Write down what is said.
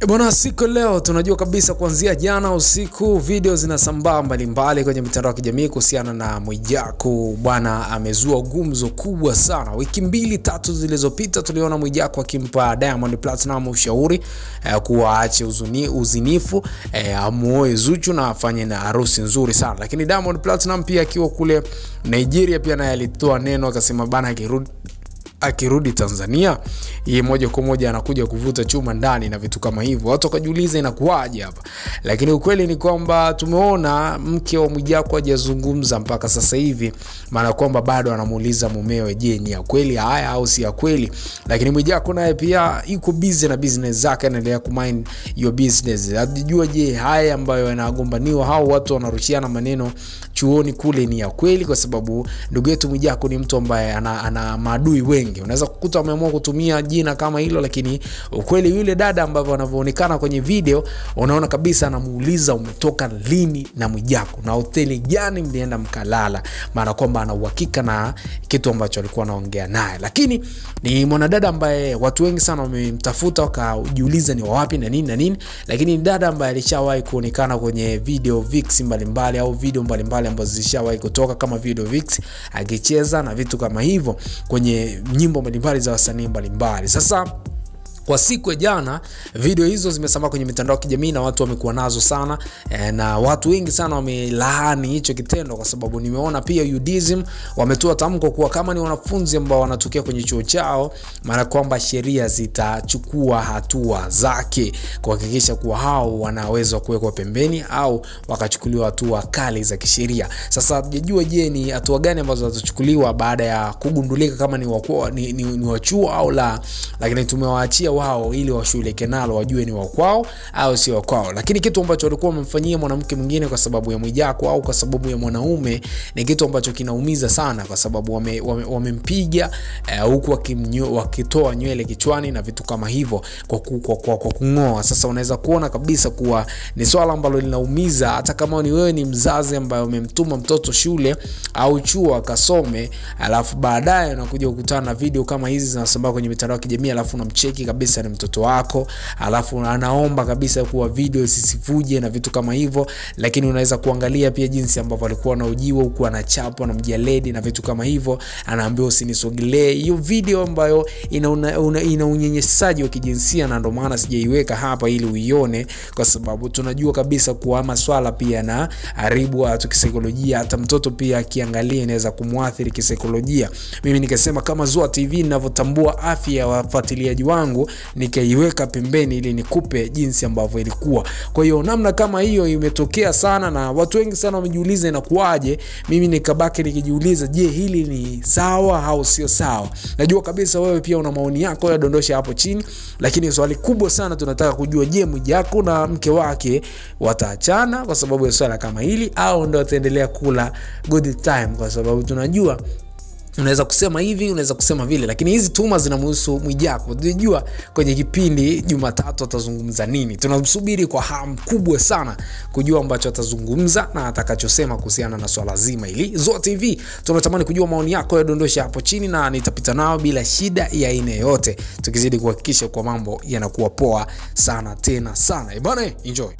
Bwana, siku leo tunajua kabisa kuanzia jana usiku video zinasambaa mbalimbali kwenye mitandao ya kijamii kuhusiana na Mwijaku. Bwana amezua gumzo kubwa sana. Wiki 2-3 zilizopita tuliona Mwijaku akimpa Diamond Platinum ushauri kuwa aache uzinifu, amuoe Zuchu na afanye na harusi nzuri sana. Lakini Diamond Platinum pia akiwa kule Nigeria pia naye alitoa neno akasema bana akirudi Tanzania yeye moja kwa moja anakuja kuvuta chuma ndani na vitu kama hivyo. Watu wakajiuliza inakuaje hapa. Lakini ukweli ni kwamba tumeona mke wa Mwijaku hajazungumza mpaka sasa hivi, maana kwamba bado anamuuliza mumewe je, ni ya kweli haya au si ya kweli. Lakini Mwijaku naye pia yuko busy na business zake, anaendelea kumind your business. Hajijua je haya ambayo yanagombaniwa hao watu wanarushiana maneno chuoni kule ni ya kweli, kwa sababu ndugu yetu Mwijaku ni mtu ambaye ana maadui wengi. Unaweza kukuta wameamua kutumia jina kama hilo, lakini ukweli yule dada ambavyo anavyoonekana kwenye video unaona kabisa anamuuliza umetoka lini na Mwijaku na hoteli gani mlienda mkalala, maana kwamba ana uhakika na kitu ambacho alikuwa anaongea naye. Lakini ni mwanadada ambaye watu wengi sana wamemtafuta wakajiuliza ni wapi na nini na nini, lakini ni dada ambaye alishawahi kuonekana kwenye video vix mbalimbali au video mbalimbali ambazo zishawahi kutoka kama video vix akicheza na vitu kama hivyo kwenye nyimbo mbalimbali za wasanii mbalimbali. Sasa kwa siku ya jana video hizo zimesambaa kwenye mitandao ya kijamii na watu wamekuwa nazo sana, na watu wengi sana wamelaani hicho kitendo, kwa sababu nimeona pia UDSM wametoa tamko kuwa kama ni wanafunzi ambao wanatokea kwenye chuo chao, maana kwamba sheria zitachukua hatua zake kuhakikisha kuwa hao wanaweza kuwekwa pembeni au wakachukuliwa hatua kali za kisheria. Sasa hujajua je ni hatua gani ambazo zitachukuliwa baada ya kugundulika kama ni wachuo au la, lakini tumewaachia wao ili washuleke nalo wajue ni wakwao au si wakwao. Lakini kitu ambacho walikuwa wamemfanyia mwanamke mwingine kwa sababu ya Mwijaku au kwa sababu ya mwanaume ni kitu ambacho kinaumiza sana, kwa sababu wamempiga huku wakitoa nywele kichwani na vitu kama hivyo kwa kungoa. Sasa unaweza kuona kabisa kuwa ni swala ambalo linaumiza, hata kama ni wewe ni mzazi ambaye umemtuma mtoto shule au chuo akasome, alafu baadaye unakuja kukutana na video kama hizi zinasambaa kwenye mitandao ya kijamii, alafu unamcheki kabisa ni mtoto wako, alafu anaomba kabisa kuwa video sisivuje na vitu kama hivyo. Lakini unaweza kuangalia pia jinsi ambavyo alikuwa anaojiwa huku anachapwa na mjaledi na vitu kama hivyo, anaambiwa usinisogelee. Hiyo video ambayo ina unyenyesaji wa kijinsia, na ndio maana sijaiweka hapa ili uione, kwa sababu tunajua kabisa kuwa maswala pia na haribu watu kisaikolojia. Hata mtoto pia akiangalia inaweza kumuathiri kisaikolojia. Mimi nikasema kama Zua TV ninavyotambua afya ya wafuatiliaji wangu nikaiweka pembeni ili nikupe jinsi ambavyo ilikuwa. Kwa hiyo namna kama hiyo imetokea sana na watu wengi sana wamejiuliza inakuaje. Mimi nikabaki nikijiuliza je hili ni sawa au sio sawa. Najua kabisa wewe pia una maoni yako, ya dondosha hapo chini, lakini swali kubwa sana tunataka kujua je Mwijaku na mke wake wataachana kwa sababu ya swala kama hili au ndio wataendelea kula good time, kwa sababu tunajua unaweza kusema hivi, unaweza kusema vile, lakini hizi tuma zinamhusu Mwijaku. Tunajua kwenye kipindi Jumatatu atazungumza nini. Tunamsubiri kwa hamu kubwa sana kujua ambacho atazungumza na atakachosema kuhusiana na swala zima hili. Zua TV tunatamani kujua maoni yako, ya dondosha hapo chini na nitapita nao bila shida ya aina yote, tukizidi kuhakikisha kwa mambo yanakuwa poa sana tena sana. Bwana, enjoy.